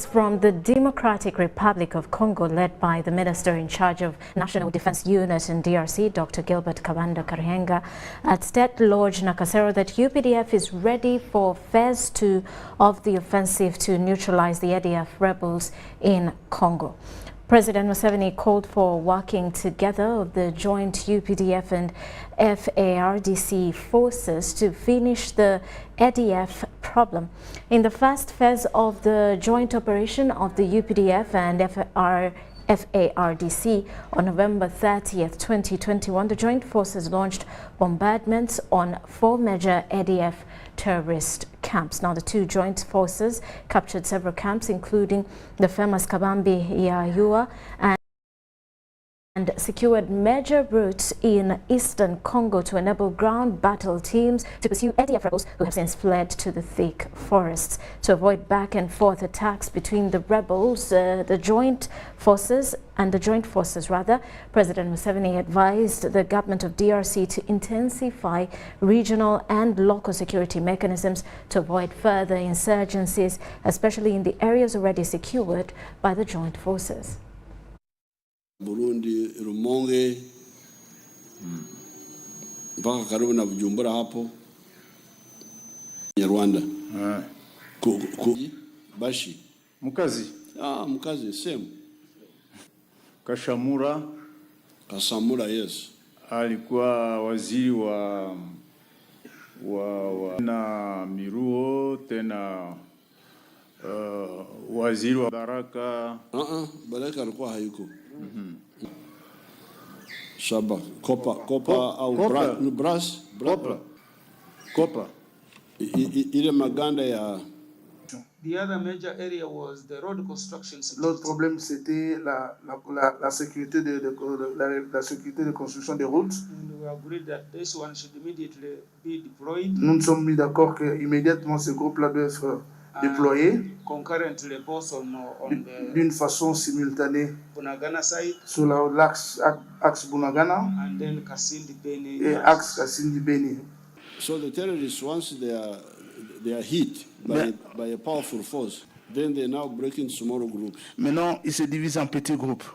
From the Democratic Republic of Congo, led by the Minister in charge of National Defense Unit in DRC, Dr. Gilbert Kabanda Karenga, at State Lodge Nakasero, that UPDF is ready for phase 2 of the offensive to neutralize the ADF rebels in Congo. President Museveni called for working together of the joint UPDF and FARDC forces to finish the ADF problem. In the first phase of the joint operation of the UPDF and FARDC on November 30th, 2021, the joint forces launched bombardments on 4 major ADF terrorist camps. Now, the two joint forces captured several camps, including the famous Kabambi Yayua, and secured major routes in eastern Congo to enable ground battle teams to pursue ADF rebels who have since fled to the thick forests. To avoid back and forth attacks between the rebels, the joint forces, President Museveni advised the government of DRC to intensify regional and local security mechanisms to avoid further insurgencies, especially in the areas already secured by the joint forces. Burundi, Rumonge, mpaka karibu na Bujumbura hapo, Rwanda. Bashi. Mukazi. Mukazi, same. Kasamura, yes. Alikuwa waziri wa na Miruo, tena waziri wa Baraka. Baraka alikuwa hayuko. Shaba, Kopa au Brass. Ile maganda ya. The other major area was the road construction. L'autre problème, c'était la sécurité la sécurité de construction des routes. And we agreed that this one should immediately be deployed. Nous nous sommes mis d'accord que immédiatement ce groupe-là doit être déployé. Concurrently, on d'une façon simultanée Bunagana side, sur l'axe Bunagana and then Kasindi Beni et axe Kasindi Beni. So the terrorists, once they are hit by a powerful force, then they now break into smaller groups. Maintenant, ils se divisent en petits groupes.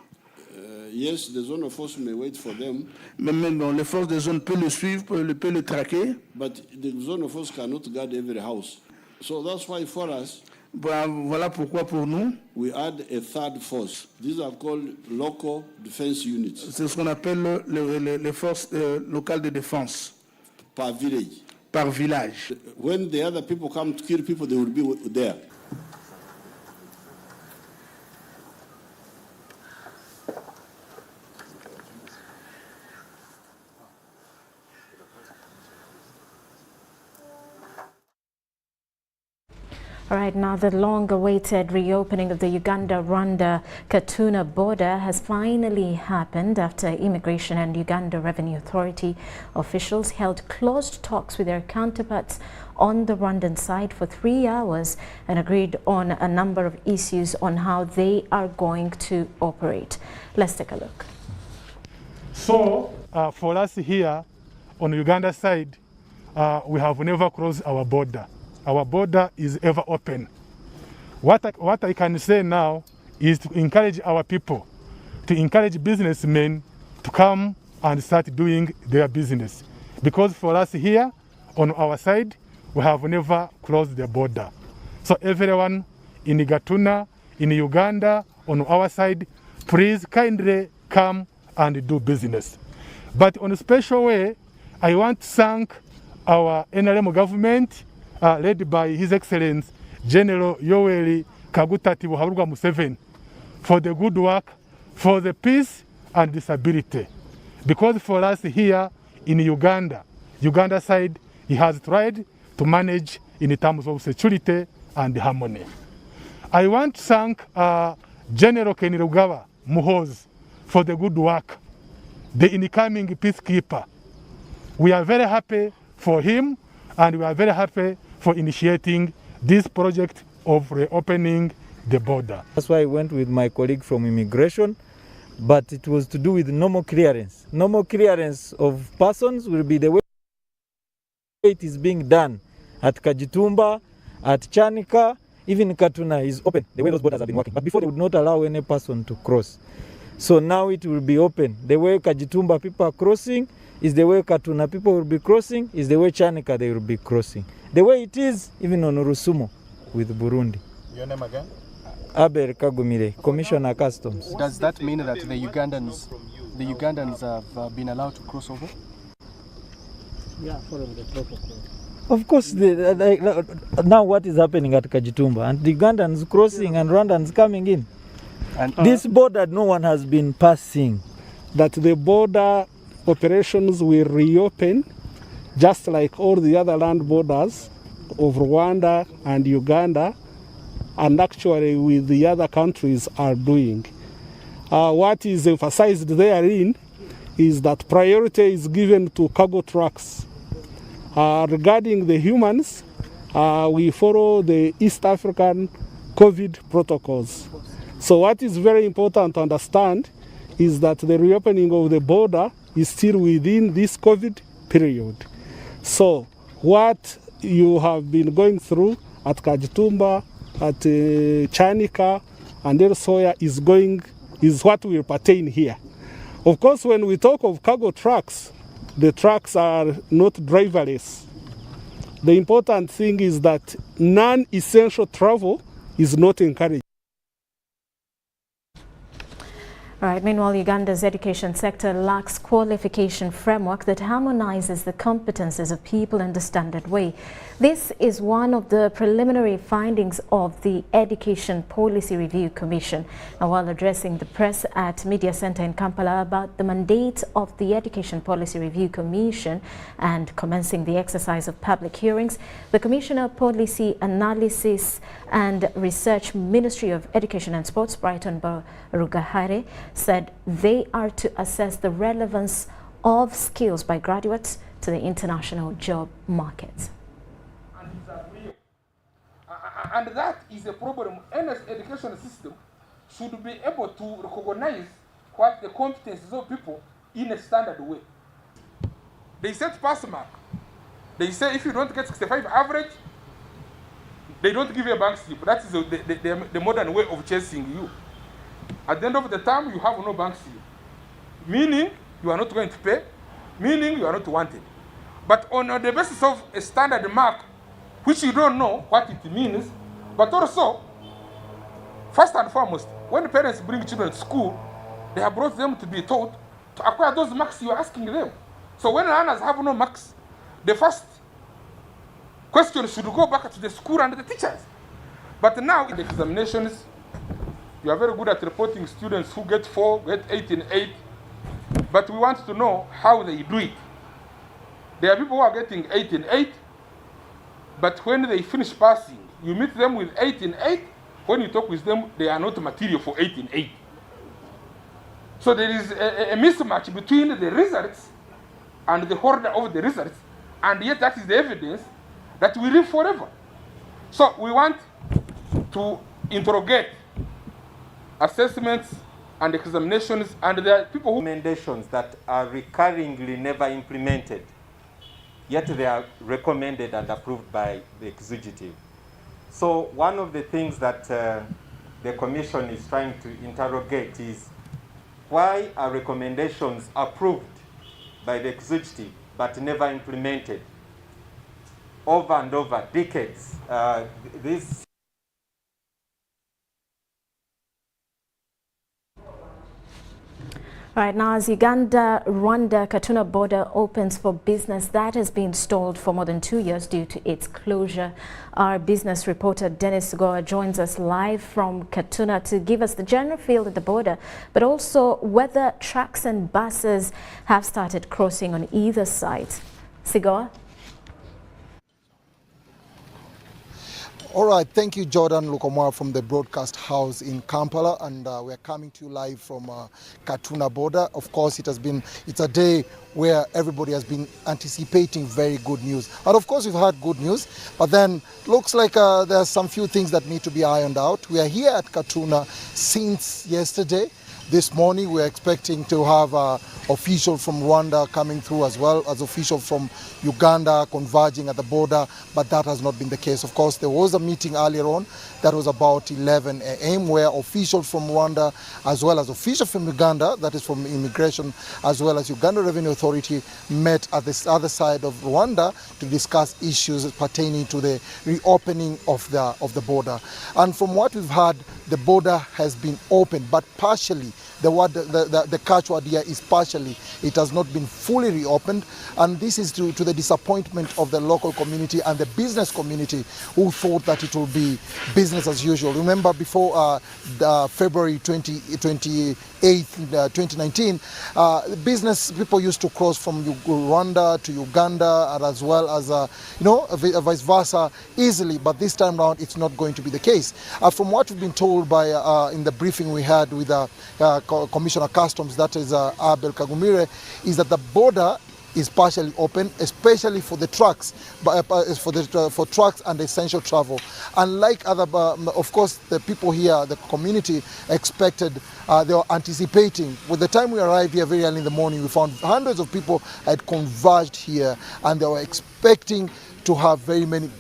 Yes, the zone of force may wait for them. Même les forces de zone peuvent le suivre, peuvent le traquer. But the zone of force cannot guard every house. So that's why for us, voilà pourquoi pour nous, we add a third force. These are called local defense units. C'est ce qu'on appelle les forces locales de défense. Per village. Par village. When the other people come to kill people, they will be there. All right, now the long-awaited reopening of the Uganda-Rwanda-Katuna border has finally happened after Immigration and Uganda Revenue Authority officials held closed talks with their counterparts on the Rwandan side for 3 hours and agreed on a number of issues on how they are going to operate. Let's take a look. So, for us here on the Uganda side, we have never crossed our border. Our border is ever open. What I can say now is to encourage our people, to encourage businessmen to come and start doing their business. Because for us here, on our side, we have never closed the border. So everyone in Katuna, in Uganda, on our side, please kindly come and do business. But on a special way, I want to thank our NRM government, led by His Excellency General Yoweri Kaguta Tibuhaburwa Museveni, for the good work, for the peace and the stability. Because for us here in Uganda side, he has tried to manage in terms of security and harmony. I want to thank General Kainerugaba Muhoozi for the good work, the incoming peacekeeper. We are very happy for him, and we are very happy for initiating this project of reopening the border. That's why I went with my colleague from immigration, but it was to do with normal clearance. Normal clearance of persons will be the way it is being done at Kajitumba, at Chanika, Even Katuna is open, the way those borders have been working. But before they would not allow any person to cross. So now it will be open. The way Kajitumba people are crossing is the way Katuna people will be crossing, is the way Chanika they will be crossing. The way it is even on Rusumo with Burundi. Your name again? Abel Kagumire, Commissioner Customs. Does that mean that the Ugandans have been allowed to cross over? Yeah, following the protocol. Of course, now what is happening at Kajitumba, and the Ugandans crossing and Rwandans coming in. And this border, no one has been passing. That the border operations will reopen, just like all the other land borders of Rwanda and Uganda, and actually with the other countries are doing. What is emphasized therein is that priority is given to cargo trucks. Regarding the humans, we follow the East African COVID protocols. So what is very important to understand is that the reopening of the border is still within this COVID period. So what you have been going through at Kajitumba, at Chanika, and elsewhere is what will pertain here. Of course, when we talk of cargo trucks, the trucks are not driverless. The important thing is that non-essential travel is not encouraged. Right. Meanwhile, Uganda's education sector lacks qualification framework that harmonizes the competences of people in the standard way. This is one of the preliminary findings of the Education Policy Review Commission. Now, while addressing the press at Media Center in Kampala about the mandate of the Education Policy Review Commission and commencing the exercise of public hearings, the Commissioner of Policy Analysis and Research, Ministry of Education and Sports, Brighton Barugahare, said they are to assess the relevance of skills by graduates to the international job market. And that is a problem. Any education system should be able to recognize what the competencies of people in a standard way. They set pass mark. They say if you don't get 65 average, they don't give you a bank slip. That is the modern way of chasing you. At the end of the term, you have no bank slip, meaning you are not going to pay, meaning you are not wanted. But on the basis of a standard mark, which you don't know what it means, but also, first and foremost, when parents bring children to school, they have brought them to be taught to acquire those marks you are asking them. So when learners have no marks, the first question should go back to the school and the teachers. But now in the examinations, you are very good at reporting students who get 4, get 8 in 8, but we want to know how they do it. There are people who are getting 8 in 8, but when they finish passing, you meet them with 8 in 8. When you talk with them, they are not material for 8 in 8. So there is a mismatch between the results and the order of the results, and yet that is the evidence that we live forever. So we want to interrogate assessments and examinations, and there are people who recommendations that are recurringly never implemented, yet they are recommended and approved by the executive. So one of the things that the Commission is trying to interrogate is why are recommendations approved by the executive but never implemented over and over decades? Right now, as Uganda-Rwanda Katuna border opens for business that has been stalled for more than 2 years due to its closure, our business reporter Dennis Goa joins us live from Katuna to give us the general feel at the border, but also whether trucks and buses have started crossing on either side. Sigoa? All right, thank you, Jordan Lukomwa from the broadcast house in Kampala, and we're coming to you live from Katuna border. Of course, it's a day where everybody has been anticipating very good news. And of course, we've had good news, but then looks like there's some few things that need to be ironed out. We are here at Katuna since yesterday, this morning we're expecting to have officials from Rwanda coming through, as well as officials from Uganda converging at the border, but that has not been the case. Of course, there was a meeting earlier on that was about 11 a.m. where officials from Rwanda as well as officials from Uganda, that is from immigration, as well as Uganda Revenue Authority, met at this other side of Rwanda to discuss issues pertaining to the reopening of the border. And from what we've heard, the border has been opened, but partially. The catchword here is partially. It has not been fully reopened, and this is to the disappointment of the local community and the business community, who thought that it will be business as usual. Remember, before February 28th, 2019, business people used to cross from Rwanda to Uganda, and as well as vice versa easily. But this time round, it's not going to be the case. From what we've been told by in the briefing we had with Commissioner Customs, that is Abel Kagumire, is that the border is partially open, especially for the trucks, for trucks and essential travel. Unlike other, of course, the people here, the community expected, they were anticipating. With the time we arrived here very early in the morning, we found hundreds of people had converged here, and they were expecting to have very many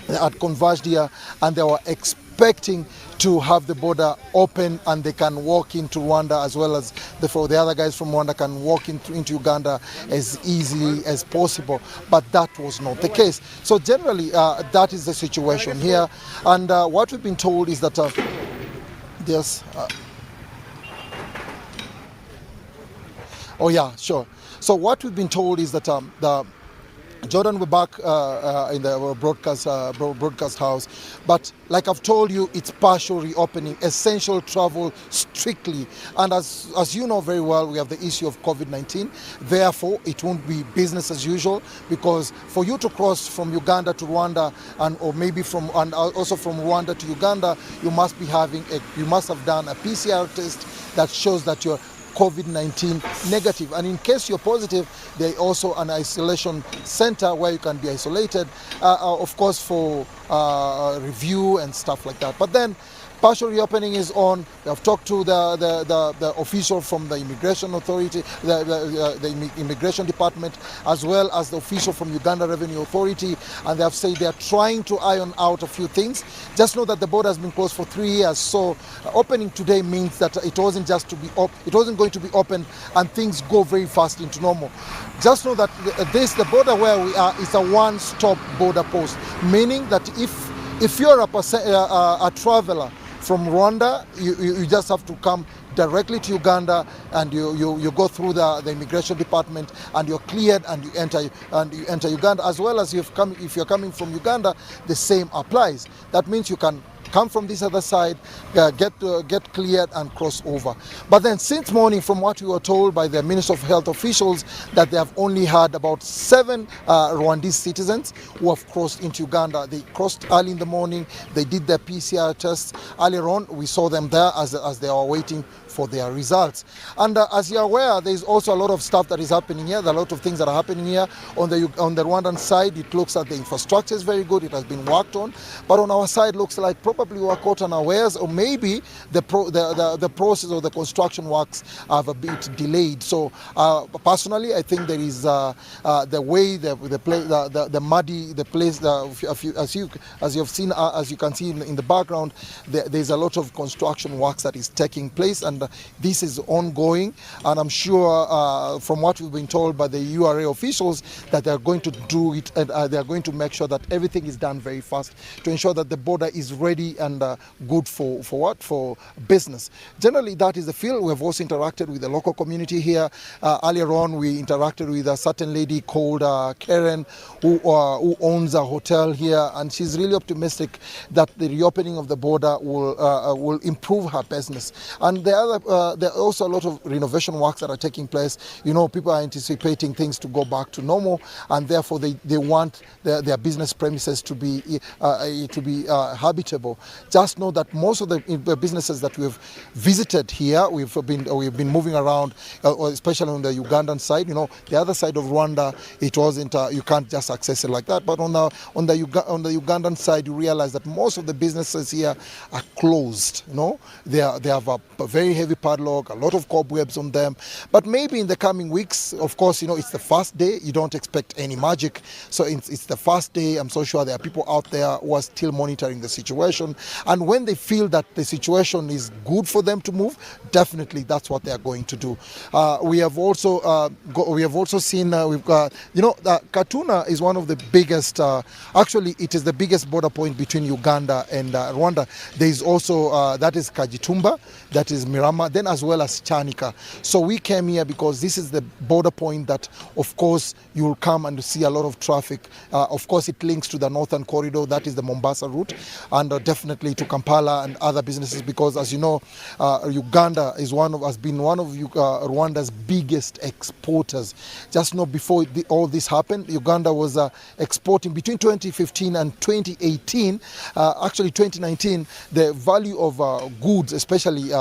had converged here, and they were expecting to have the border open and they can walk into Rwanda, as well as the other guys from Rwanda can walk into Uganda as easily as possible. But that was not the case. So generally, that is the situation here. And what we've been told is that yes. Oh yeah, sure. So what we've been told is that Jordan, we're back in the broadcast house, but like I've told you, it's partial reopening, essential travel strictly. And as you know very well, we have the issue of COVID-19. Therefore, it won't be business as usual, because for you to cross from Uganda to Rwanda, or maybe also from Rwanda to Uganda, you must have done a PCR test that shows that you're COVID-19 negative, and in case you're positive, there's also an isolation center where you can be isolated, of course, for review and stuff like that. But then partial reopening is on. We have talked to the official from the immigration authority, the immigration department, as well as the official from Uganda Revenue Authority, and they have said they are trying to iron out a few things. Just know that the border has been closed for 3 years, so opening today means that it wasn't going to be open and things go very fast into normal. Just know that the border where we are is a one-stop border post, meaning that if you're a traveler from Rwanda, you just have to come directly to Uganda, and you go through the immigration department, and you're cleared, and you enter Uganda. As well as if you're coming from Uganda, the same applies. That means you can come from this other side, get cleared and cross over. But then since morning, from what we were told by the Minister of Health officials, that they have only had about 7 Rwandese citizens who have crossed into Uganda. They crossed early in the morning, they did their PCR tests. Earlier on, we saw them there as they were waiting for their results. And as you're aware, there's also a lot of stuff that is happening here. There are a lot of things that are happening here. On the Rwandan side, it looks like the infrastructure is very good. It has been worked on. But on our side, looks like probably we were caught unawares, or maybe the process of the construction works have a bit delayed. So personally, I think there is the way the muddy the place. As you can see in the background, there's a lot of construction works that is taking place, and this is ongoing. And I'm sure from what we've been told by the URA officials, that they're going to do it, and they're going to make sure that everything is done very fast to ensure that the border is ready and good for business. Generally, that is the feel. We have also interacted with the local community here. Earlier on, we interacted with a certain lady called Karen, who owns a hotel here, and she's really optimistic that the reopening of the border will improve her business. And there are also a lot of renovation works that are taking place. You know, people are anticipating things to go back to normal, and therefore they want their business premises to be habitable. Just know that most of the businesses that we've visited here, we've been moving around, especially on the Ugandan side. You know, the other side of Rwanda, it wasn't. You can't just access it like that. But on the Ugandan side, you realize that most of the businesses here are closed. You know, they have a very heavy padlock, a lot of cobwebs on them. But maybe in the coming weeks, of course, it's the first day. You don't expect any magic. So it's the first day. I'm so sure there are people out there who are still monitoring the situation. And when they feel that the situation is good for them to move, definitely that's what they are going to do. We have also seen, Katuna is one of the biggest, actually it is the biggest border point between Uganda and Rwanda. There is also, that is Kagitumba, that is Mirama, then as well as Chanika. So we came here because this is the border point that, of course, you will come and see a lot of traffic. Of course, it links to the northern corridor, that is the Mombasa route, and definitely to Kampala and other businesses, because as you know, Uganda has been one of Rwanda's biggest exporters. Just know before all this happened, Uganda was exporting between 2015 and 2018, actually 2019, the value of goods, especially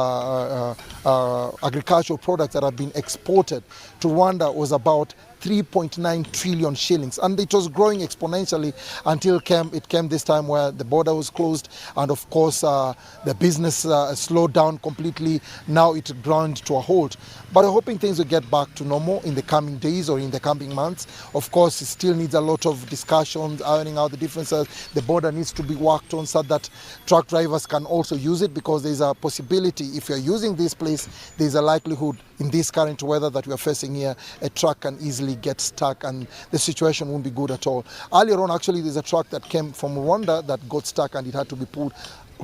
agricultural products that have been exported to Rwanda was about 3.9 trillion shillings, and it was growing exponentially until it came this time where the border was closed, and of course the business slowed down completely. Now it ground to a halt, but I'm hoping things will get back to normal in the coming days or in the coming months. Of course, it still needs a lot of discussions, ironing out the differences. The border needs to be worked on so that truck drivers can also use it, because there's a possibility, if you're using this place, there's a likelihood in this current weather that we are facing here, a truck can easily get stuck and the situation won't be good at all. Earlier on, actually, there's a truck that came from Rwanda that got stuck and it had to be pulled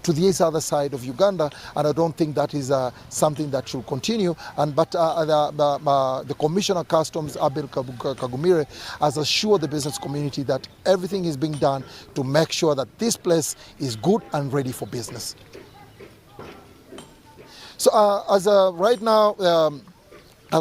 to the other side of Uganda, and I don't think that is something that should continue. But the Commissioner of Customs, Abel Kagumire, has assured the business community that everything is being done to make sure that this place is good and ready for business. So right now,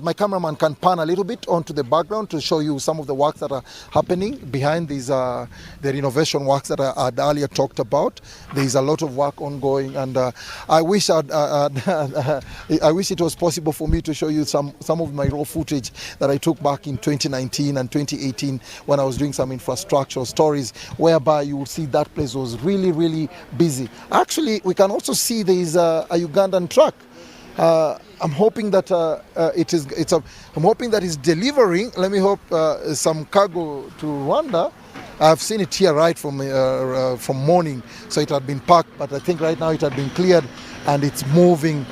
my cameraman can pan a little bit onto the background to show you some of the works that are happening behind these, the renovation works that I had earlier talked about. There is a lot of work ongoing, and I wish I wish it was possible for me to show you some of my raw footage that I took back in 2019 and 2018 when I was doing some infrastructure stories, whereby you will see that place was really, really busy. Actually, we can also see there is a Ugandan truck. I'm hoping that I'm hoping that it's delivering. Let me hope some cargo to Rwanda. I've seen it here right from morning, so it had been packed, but I think right now it had been cleared and it's moving.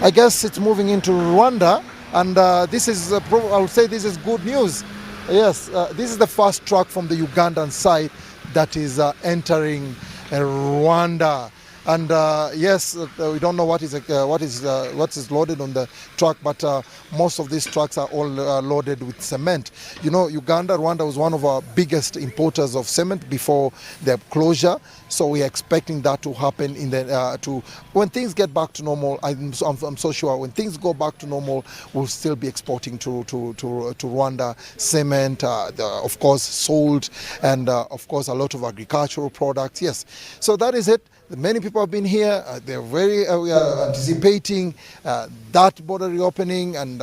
I guess it's moving into Rwanda, and this is I would say this is good news. Yes, this is the first truck from the Ugandan side that is entering Rwanda. And yes, we don't know what is loaded on the truck, but most of these trucks are all loaded with cement. You know, Rwanda was one of our biggest importers of cement before the closure. So we are expecting that to happen in the when things get back to normal. I'm so sure when things go back to normal, we'll still be exporting to Rwanda cement, of course salt, and of course a lot of agricultural products. Yes, so that is it. Many people have been here. They're very we are anticipating that border reopening and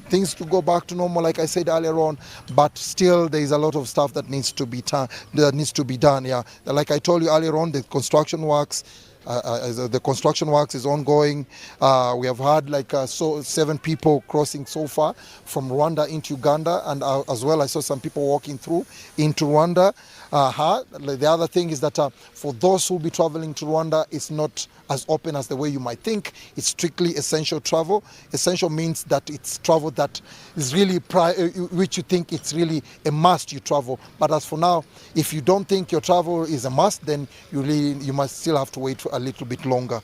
things to go back to normal, like I said earlier on. But still, there is a lot of stuff that needs to be done. Yeah, like I told you earlier on, the construction works. The construction works is ongoing. We have had like 7 people crossing so far from Rwanda into Uganda, and as well I saw some people walking through into Rwanda. The other thing is that for those who will be traveling to Rwanda, it's not as open as the way you might think. It's strictly essential travel. Essential means that it's travel that is really which you think it's really a must you travel. But as for now, if you don't think your travel is a must, then you must still have to wait for a little bit longer.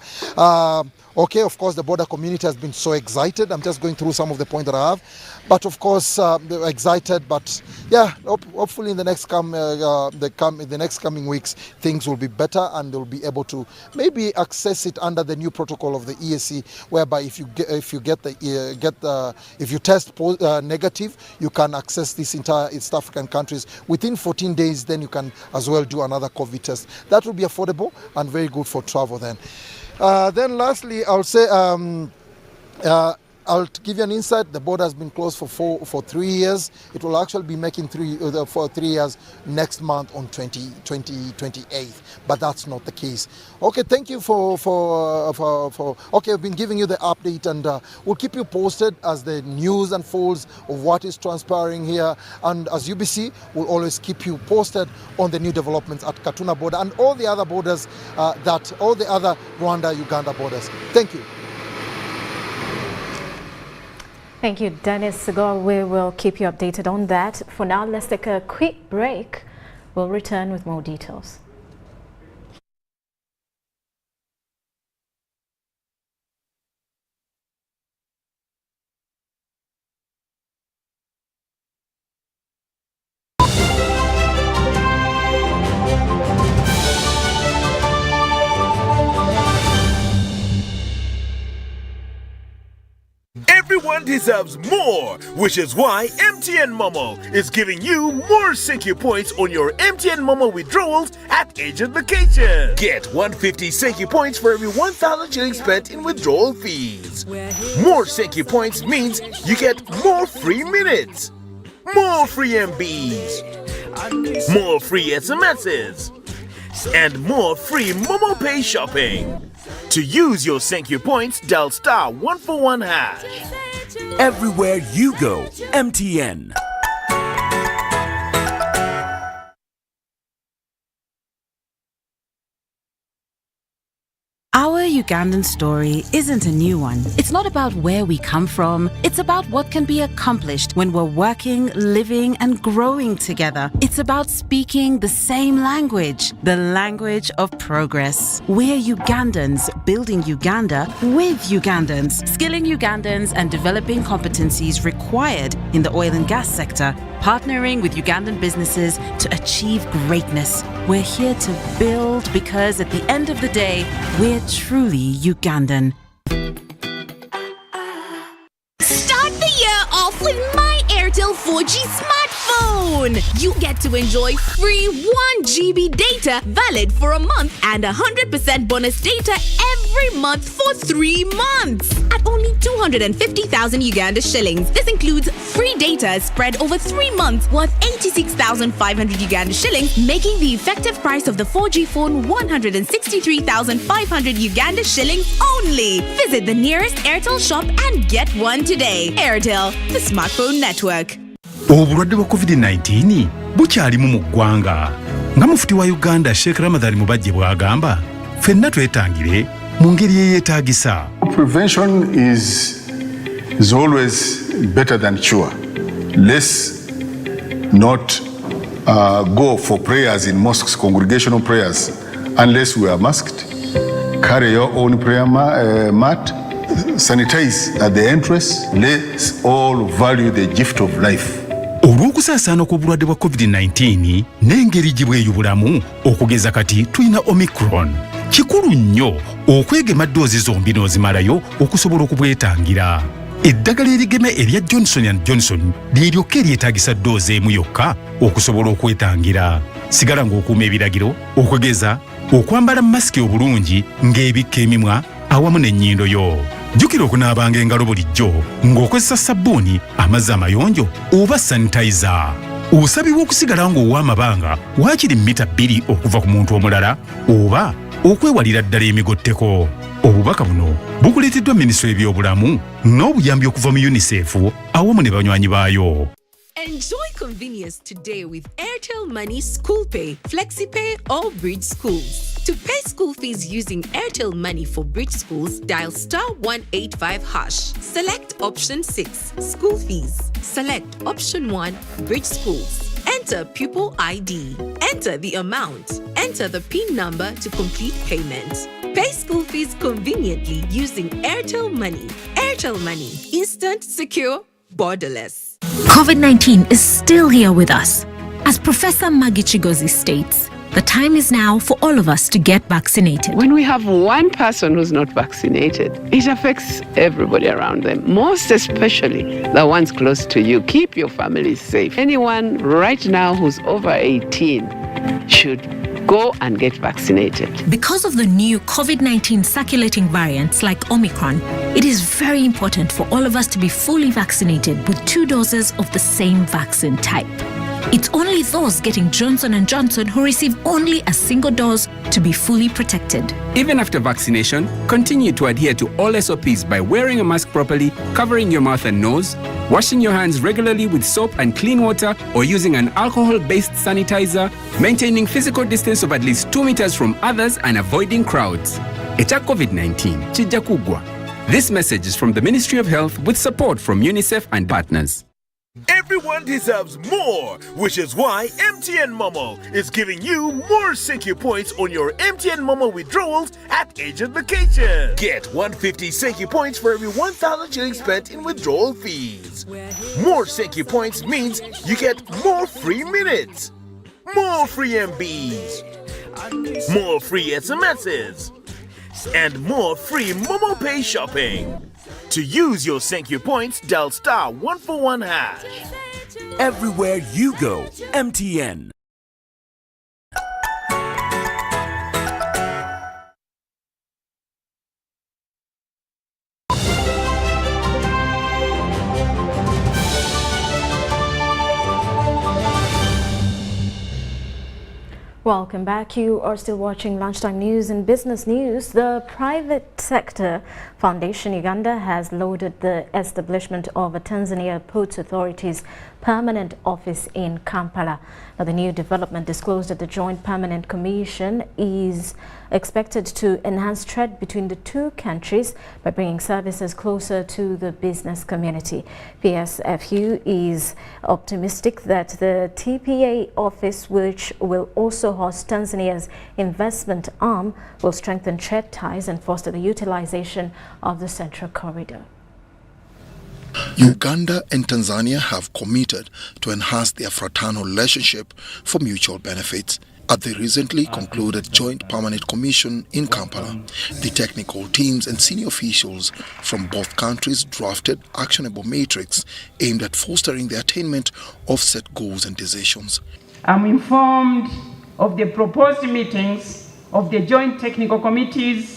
Okay, of course, the border community has been so excited. I'm just going through some of the points that I have. But of course, they're excited. But yeah, hopefully in the next coming weeks, things will be better, and they'll be able to maybe access it under the new protocol of the EAC, whereby if you test negative, you can access this entire East African countries within 14 days. Then you can as well do another COVID test. That will be affordable and very good for travel. Then lastly, I'll say I'll give you an insight. The border has been closed for 3 years. It will actually be making for 3 years next month on 28th. But that's not the case. Okay, thank you okay, I've been giving you the update, and we'll keep you posted as the news unfolds of what is transpiring here. And as UBC, we'll always keep you posted on the new developments at Katuna border and all the other borders, all the other Rwanda-Uganda borders. Thank you. Thank you, Dennis Sigor. We will keep you updated on that. For now, let's take a quick break. We'll return with more details. Everyone deserves more, which is why MTN Momo is giving you more Senki points on your MTN Momo withdrawals at agent location. Get 150 Senki points for every 1,000 shillings spent in withdrawal fees. More Senki points means you get more free minutes, more free MBs, more free SMSs, and more free Momo Pay shopping. To use your Senki points, dial *141#. Everywhere you go, MTN. Our Ugandan story isn't a new one. It's not about where we come from. It's about what can be accomplished when we're working, living, and growing together. It's about speaking the same language, the language of progress. We're Ugandans building Uganda with Ugandans, skilling Ugandans and developing competencies required in the oil and gas sector, partnering with Ugandan businesses to achieve greatness. We're here to build because at the end of the day, we're truly Ugandan. Start the year off with My Airtel 4G smartphone. You get to enjoy free 1 GB data valid for a month and 100% bonus data every month for 3 months at only 250,000 Uganda shillings. This includes free data spread over 3 months worth 86,500 Uganda shillings, making the effective price of the 4G phone 163,500 Uganda shillings only. Visit the nearest Airtel shop and get one today. Airtel, the smartphone network. Obulwadde bwa COVID-19 bukyalimu mu ggwanga. Nga mufuti wa Uganda Sheikh Ramadhan Mubajje bw'agamba, ffenna twetangire mu ngeri eyeetaagisa. Prevention is always better than cure. Let's not go for prayers in mosques, congregational prayers, unless we are masked. Carry your own prayer mat. Sanitize at the entrance. Let's all value the gift of life. Olw'okusaasaana kw'obulwadde bwa COVID-19 n'engeri gye bweyubulamu okugeza kati tulina Omicron. Kikulu nnyo okwegema ddoozi zombi n'ozimalayo okusobola okubwetangira. Eddagala erigema erya Johnson & Johnson lyeryoka eryetaagisa ddoozi emu yokka okusobola okwetangira. Sigala ng'okuuma ebiragiro, okugeza okwambala masiki obulungi ng'ebikka emimwa awamu n'ennyindo yo. Jjukira okunaabanga engalo bulijjo ng'okozesa sabbuuni, amazzi amayonjo oba sanitayiza. Osabibwa okusigala ng'owa amabanga waakiri mita 2 okuva ku muntu omulala oba okwewalira ddala emigotteko. Obubaka buno bukuleeteddwa Minisitule y'ebyobulamu n'obuyambi okuva mu UNICEF awamu ne banywanyi baayo. Enjoy convenience today with Airtel Money School Pay, FlexiPay, or Bridge Schools. To pay school fees using Airtel Money for Bridge Schools, dial *185#. Select option 6, School Fees. Select option 1, Bridge Schools. Enter pupil ID. Enter the amount. Enter the PIN number to complete payment. Pay school fees conveniently using Airtel Money. Airtel Money. Instant, secure, borderless. COVID-19 is still here with us. As Professor Maggie Chigozi states, the time is now for all of us to get vaccinated. When we have one person who's not vaccinated, it affects everybody around them, most especially the ones close to you. Keep your family safe. Anyone right now who's over 18 should Go and get vaccinated. Because of the new COVID-19 circulating variants like Omicron, it is very important for all of us to be fully vaccinated with 2 doses of the same vaccine type. It's only those getting Johnson & Johnson who receive only a single dose to be fully protected. Even after vaccination, continue to adhere to all SOPs by wearing a mask properly, covering your mouth and nose, washing your hands regularly with soap and clean water or using an alcohol-based sanitizer, maintaining physical distance of at least 2 meters from others and avoiding crowds. Echa COVID-19, chija kugwa. This message is from the Ministry of Health with support from UNICEF and partners. Everyone deserves more, which is why MTN Momo is giving you more Senki points on your MTN Momo withdrawals at Agent Location. Get 150 Senki points for every 1,000 shillings spent in withdrawal fees. More Senki points means you get more free minutes, more free MBs, more free SMSs, and more free Momo Pay shopping. To use your Senki points, dial *141#. Everywhere you go, MTN. Welcome back. You are still watching Lunchtime News and Business News. The private sector Foundation Uganda has lauded the establishment of a Tanzania Ports Authority's permanent office in Kampala. Now, the new development disclosed at the Joint Permanent Commission is expected to enhance trade between the two countries by bringing services closer to the business community. PSFU is optimistic that the TPA office, which will also host Tanzania's investment arm, will strengthen trade ties and foster the utilization of the Central Corridor. Uganda and Tanzania have committed to enhance their fraternal relationship for mutual benefits. At the recently concluded Joint Permanent Commission in Kampala, the technical teams and senior officials from both countries drafted actionable matrix aimed at fostering the attainment of set goals and decisions. I'm informed of the proposed meetings of the joint technical committees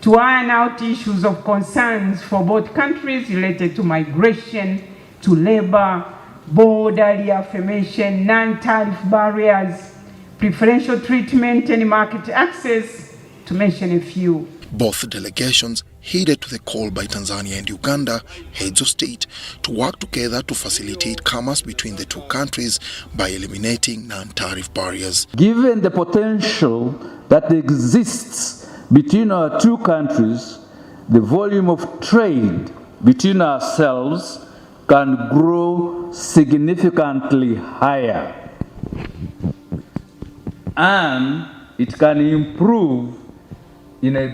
to iron out issues of concerns for both countries related to migration, to labor, border reaffirmation, non-tariff barriers, preferential treatment and market access, to mention a few. Both delegations heeded to the call by Tanzania and Uganda, heads of state, to work together to facilitate commerce between the two countries by eliminating non-tariff barriers. Given the potential that exists between our two countries, the volume of trade between ourselves can grow significantly higher, and it can improve in a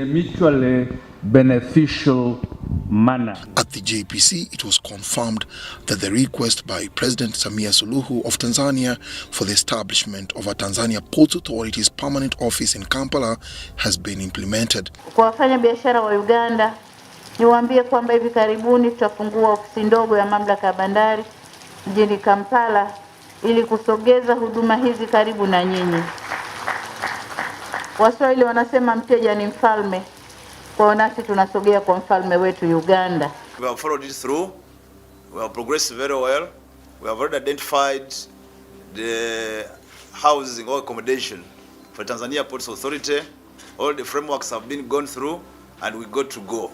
mutually beneficial manner. At the JPC, it was confirmed that the request by President Samia Suluhu of Tanzania for the establishment of a Tanzania Ports Authority's permanent office in Kampala has been implemented. Kwa wafanya biashara wa Uganda, niwaambie kwamba hivi karibuni tutafungua ofisi ndogo ya mamlaka ya bandari mjini Kampala ili kusogeza huduma hizi karibu na nyinyi. Waswahili wanasema mteja ni mfalme. Kwa nasi tunasogea kwa mfalme wetu Uganda. We have followed it through. We have progressed very well. We have already identified the housing or accommodation for Tanzania Ports Authority. All the frameworks have been gone through and we got to go.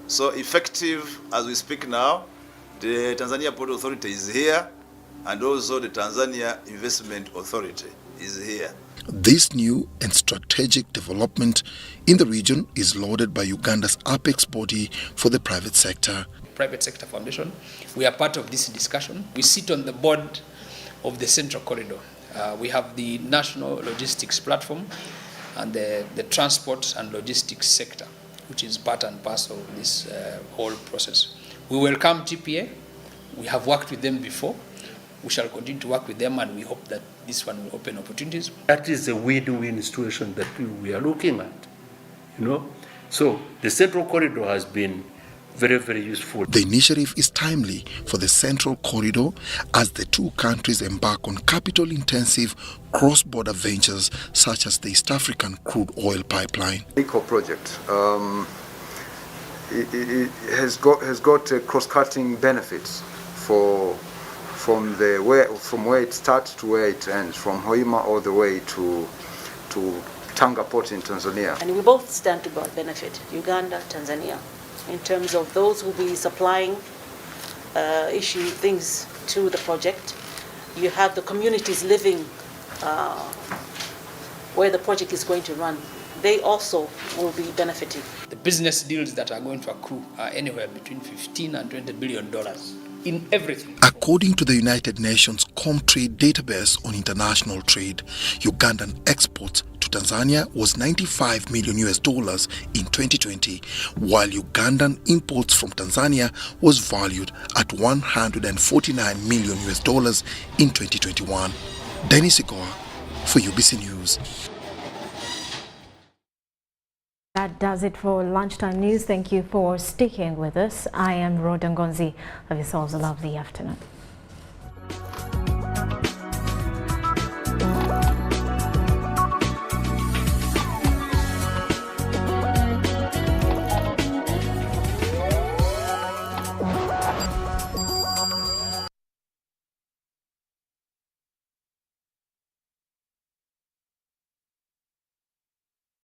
So effective as we speak now, the Tanzania Port Authority is here and also the Tanzania Investment Authority is here. This new and strategic development in the region is lauded by Uganda's apex body for the private sector. Private Sector Foundation. We are part of this discussion. We sit on the board of the Central Corridor. We have the National Logistics Platform and the Transport and Logistics Sector, which is part and parcel of this whole process. We welcome TPA. We have worked with them before. We shall continue to work with them, and we hope that this one will open opportunities. That is a win-win situation that we are looking at, So the Central Corridor has been very, very useful. The initiative is timely for the Central Corridor as the two countries embark on capital-intensive cross-border ventures such as the East African crude oil pipeline. ECO project it has got cross-cutting benefits from where it starts to where it ends, from Hoima all the way to Tanga port in Tanzania. And we both stand to benefit, Uganda, Tanzania, in terms of those who will be supplying things to the project. You have the communities living where the project is going to run. They also will be benefiting. The business deals that are going to accrue are anywhere between $15 and $20 billion in everything. According to the United Nations Comtrade database on international trade, Ugandan exports to Tanzania was $95 million in 2020, while Ugandan imports from Tanzania was valued at $149 million in 2021. Dennis Igoa for UBC News. That does it for Lunchtime News. Thank you for sticking with us. I am Rhoda Ngonzi. Have yourselves a lovely afternoon.